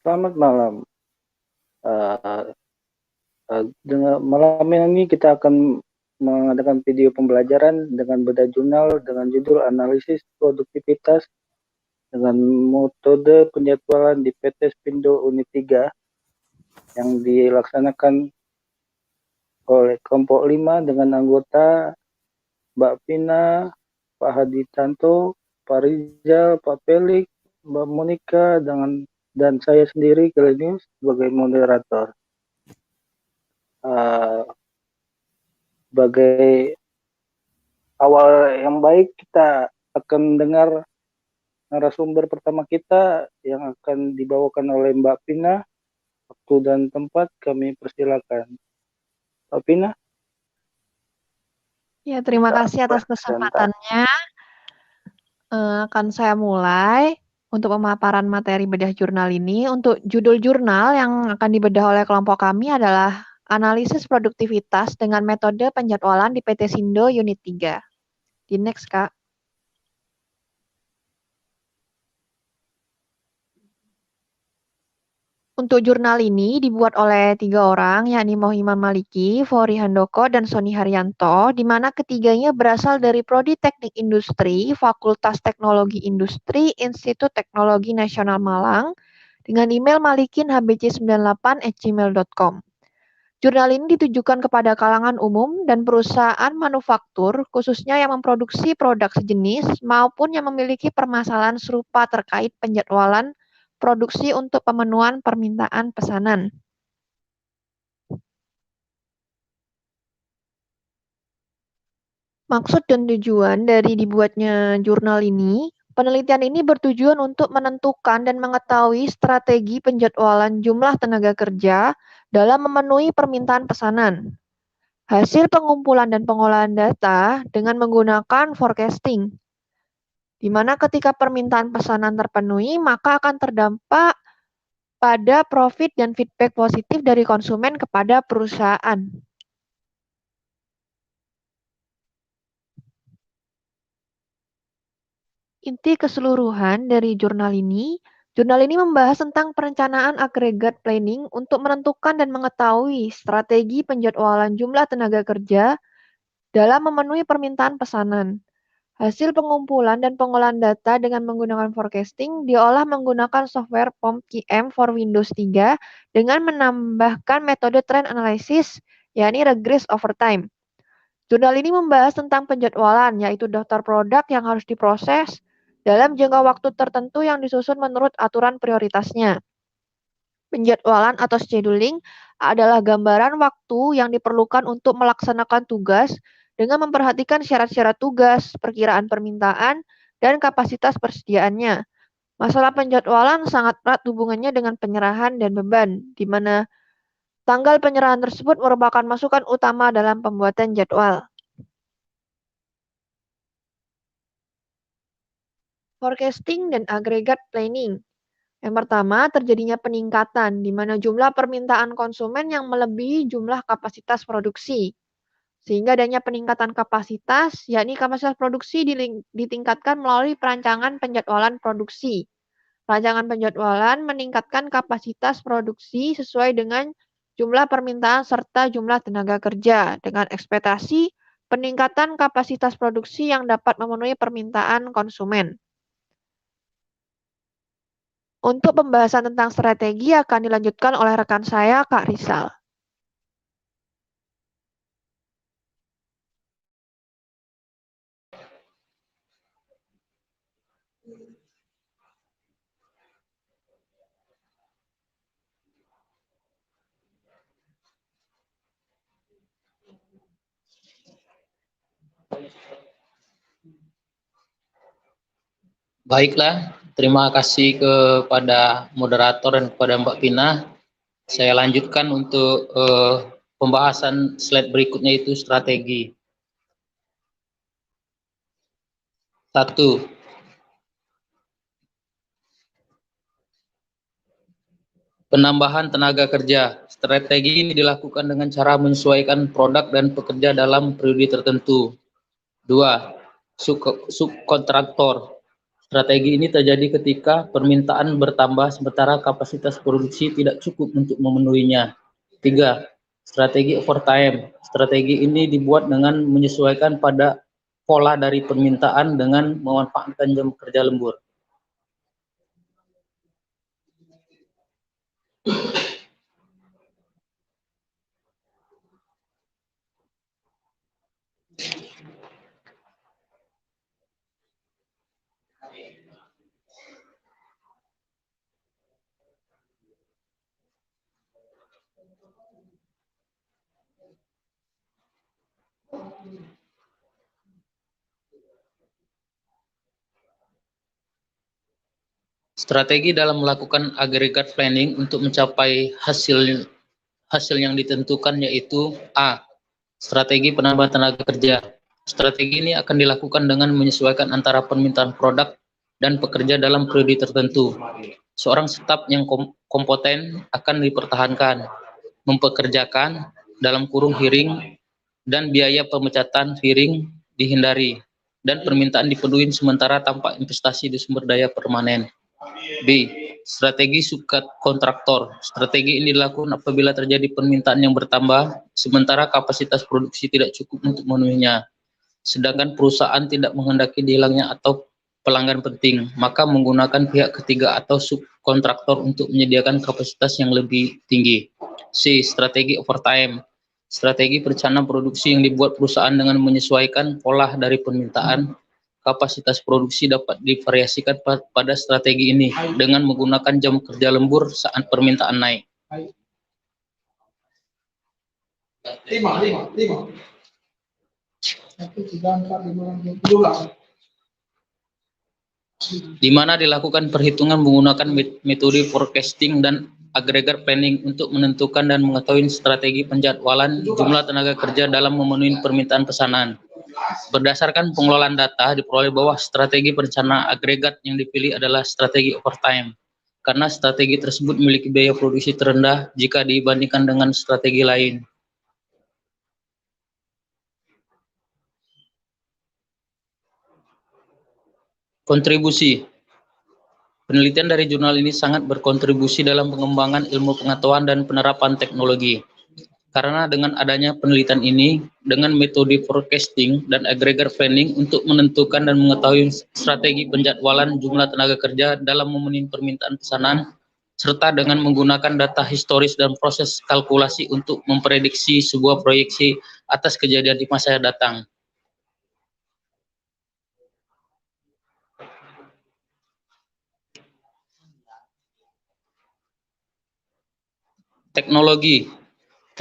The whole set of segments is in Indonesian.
Selamat malam. Uh, dengan malam ini kita akan mengadakan video pembelajaran dengan beda jurnal dengan judul analisis produktivitas dengan metode penjadwalan di PT Spindo Unit 3 yang dilaksanakan oleh kelompok 5 dengan anggota Mbak Vina, Pak Hadi Tanto, Pak Rizal, Pak Pelik, Mbak Monika dan saya sendiri Kelenius sebagai moderator. Sebagai awal yang baik, kita akan dengar narasumber pertama kita yang akan dibawakan oleh Mbak Vina. Waktu dan tempat kami persilakan. Mbak Vina. Ya, terima kasih atas kesempatannya. Akan saya mulai untuk pemaparan materi bedah jurnal ini. Untuk judul jurnal yang akan dibedah oleh kelompok kami adalah analisis produktivitas dengan metode penjadwalan di PT Sindo Unit 3. Di next, Kak. Untuk jurnal ini dibuat oleh 3 orang, yakni Mohiman Maliki, Fori Handoko, dan Sony Haryanto, di mana ketiganya berasal dari Prodi Teknik Industri, Fakultas Teknologi Industri, Institut Teknologi Nasional Malang, dengan email malikinhbc98@gmail.com. Jurnal ini ditujukan kepada kalangan umum dan perusahaan manufaktur, khususnya yang memproduksi produk sejenis maupun yang memiliki permasalahan serupa terkait penjadwalan produksi untuk pemenuhan permintaan pesanan. Maksud dan tujuan dari dibuatnya jurnal ini, penelitian ini bertujuan untuk menentukan dan mengetahui strategi penjadwalan jumlah tenaga kerja dalam memenuhi permintaan pesanan. Hasil pengumpulan dan pengolahan data dengan menggunakan forecasting, di mana ketika permintaan pesanan terpenuhi, maka akan terdampak pada profit dan feedback positif dari konsumen kepada perusahaan. Inti keseluruhan dari jurnal ini membahas tentang perencanaan agregat planning untuk menentukan dan mengetahui strategi penjadwalan jumlah tenaga kerja dalam memenuhi permintaan pesanan. Hasil pengumpulan dan pengolahan data dengan menggunakan forecasting diolah menggunakan software POM-QM for Windows 3 dengan menambahkan metode trend analysis, yakni regress over time. Jurnal ini membahas tentang penjadwalan, yaitu daftar produk yang harus diproses dalam jangka waktu tertentu yang disusun menurut aturan prioritasnya. Penjadwalan atau scheduling adalah gambaran waktu yang diperlukan untuk melaksanakan tugas dengan memperhatikan syarat-syarat tugas, perkiraan permintaan, dan kapasitas persediaannya. Masalah penjadwalan sangat erat hubungannya dengan penyerahan dan beban, di mana tanggal penyerahan tersebut merupakan masukan utama dalam pembuatan jadwal. Forecasting dan agregat planning. Yang pertama, terjadinya peningkatan, di mana jumlah permintaan konsumen yang melebihi jumlah kapasitas produksi. Sehingga adanya peningkatan kapasitas, yakni kapasitas produksi ditingkatkan melalui perancangan penjadwalan produksi. Rancangan penjadwalan meningkatkan kapasitas produksi sesuai dengan jumlah permintaan serta jumlah tenaga kerja, dengan ekspektasi peningkatan kapasitas produksi yang dapat memenuhi permintaan konsumen. Untuk pembahasan tentang strategi akan dilanjutkan oleh rekan saya, Kak Rizal. Baiklah, terima kasih kepada moderator dan kepada Mbak Pina. Saya lanjutkan untuk pembahasan slide berikutnya, itu strategi. 1. Penambahan tenaga kerja. Strategi ini dilakukan dengan cara menyesuaikan produk dan pekerja dalam periode tertentu. 2. Subkontraktor. Strategi ini terjadi ketika permintaan bertambah sementara kapasitas produksi tidak cukup untuk memenuhinya. 3. Strategi overtime. Strategi ini dibuat dengan menyesuaikan pada pola dari permintaan dengan memanfaatkan jam kerja lembur. Strategi dalam melakukan agregat planning untuk mencapai hasil yang ditentukan yaitu A. Strategi penambahan tenaga kerja. Strategi ini akan dilakukan dengan menyesuaikan antara permintaan produk dan pekerja dalam periode tertentu. Seorang staf yang kompeten akan dipertahankan, mempekerjakan dalam kurung hiring, dan biaya pemecatan hiring dihindari, dan permintaan dipenuhi sementara tanpa investasi di sumber daya permanen. B. Strategi subkontraktor. Strategi ini dilakukan apabila terjadi permintaan yang bertambah, sementara kapasitas produksi tidak cukup untuk memenuhinya. Sedangkan perusahaan tidak menghendaki dihilangnya atau pelanggan penting, maka menggunakan pihak ketiga atau subkontraktor untuk menyediakan kapasitas yang lebih tinggi. C. Strategi overtime. Strategi perencanaan produksi yang dibuat perusahaan dengan menyesuaikan pola dari permintaan. Kapasitas produksi dapat divariasikan pada strategi ini dengan menggunakan jam kerja lembur saat permintaan naik. 5. Di mana dilakukan perhitungan menggunakan metode forecasting dan agregat planning untuk menentukan dan mengetahui strategi penjadwalan jumlah tenaga kerja dalam memenuhi permintaan pesanan. Berdasarkan pengelolaan data, diperoleh bahwa strategi perencanaan agregat yang dipilih adalah strategi overtime, karena strategi tersebut memiliki biaya produksi terendah jika dibandingkan dengan strategi lain. Kontribusi. Penelitian dari jurnal ini sangat berkontribusi dalam pengembangan ilmu pengetahuan dan penerapan teknologi. Karena dengan adanya penelitian ini, dengan metode forecasting dan agregat planning untuk menentukan dan mengetahui strategi penjadwalan jumlah tenaga kerja dalam memenuhi permintaan pesanan, serta dengan menggunakan data historis dan proses kalkulasi untuk memprediksi sebuah proyeksi atas kejadian di masa datang.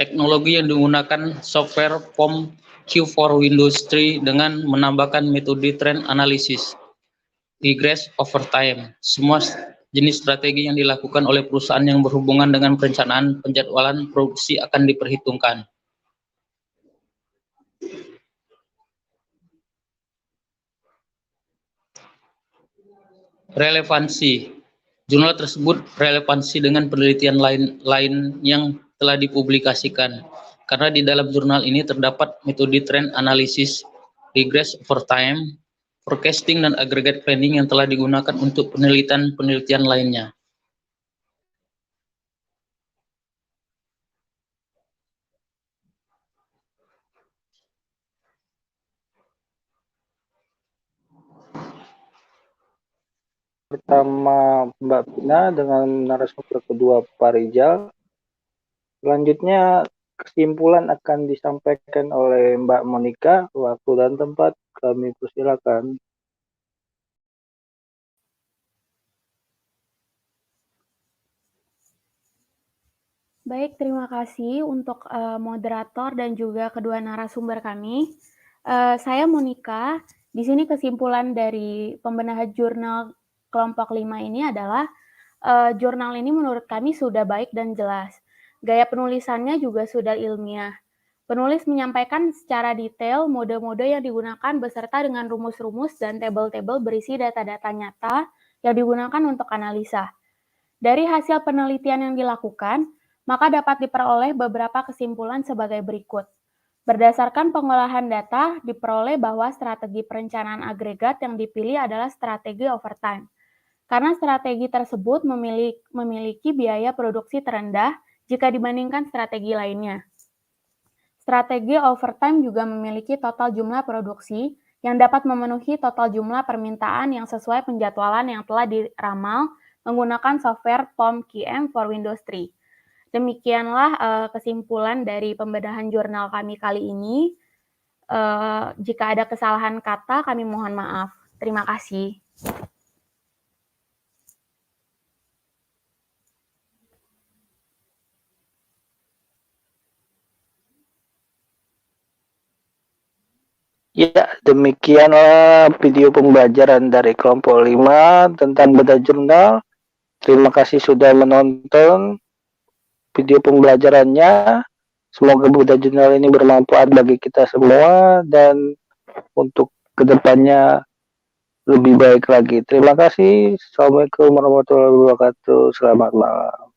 Teknologi yang digunakan software POM Q4 Windows 3 dengan menambahkan metode trend analysis, regress over time. Semua jenis strategi yang dilakukan oleh perusahaan yang berhubungan dengan perencanaan penjadwalan produksi akan diperhitungkan. Relevansi. Jurnal tersebut relevansi dengan penelitian lain yang telah dipublikasikan, karena di dalam jurnal ini terdapat metode trend analysis, regress over time, forecasting, dan agregat planning yang telah digunakan untuk penelitian lainnya. Pertama Mbak Pina dengan narasumber kedua Pak Rizal. Selanjutnya kesimpulan akan disampaikan oleh Mbak Monica. Waktu dan tempat kami persilakan. Baik, terima kasih untuk moderator dan juga kedua narasumber kami. Saya Monica. Di sini kesimpulan dari pembenahan jurnal kelompok 5 ini adalah jurnal ini menurut kami sudah baik dan jelas. Gaya penulisannya juga sudah ilmiah. Penulis menyampaikan secara detail mode-mode yang digunakan beserta dengan rumus-rumus dan tabel-tabel berisi data-data nyata yang digunakan untuk analisa. Dari hasil penelitian yang dilakukan, maka dapat diperoleh beberapa kesimpulan sebagai berikut. Berdasarkan pengolahan data, diperoleh bahwa strategi perencanaan agregat yang dipilih adalah strategi overtime. Karena strategi tersebut memiliki biaya produksi terendah jika dibandingkan strategi lainnya. Strategi overtime juga memiliki total jumlah produksi yang dapat memenuhi total jumlah permintaan yang sesuai penjadwalan yang telah diramal menggunakan software POM-QM for Windows 3. Demikianlah kesimpulan dari pembedahan jurnal kami kali ini. Jika ada kesalahan kata, kami mohon maaf. Terima kasih. Ya, demikianlah video pembelajaran dari kelompok 5 tentang bedah jurnal. Terima kasih sudah menonton video pembelajarannya. Semoga bedah jurnal ini bermanfaat bagi kita semua dan untuk kedepannya lebih baik lagi. Terima kasih. Assalamualaikum warahmatullahi wabarakatuh. Selamat malam.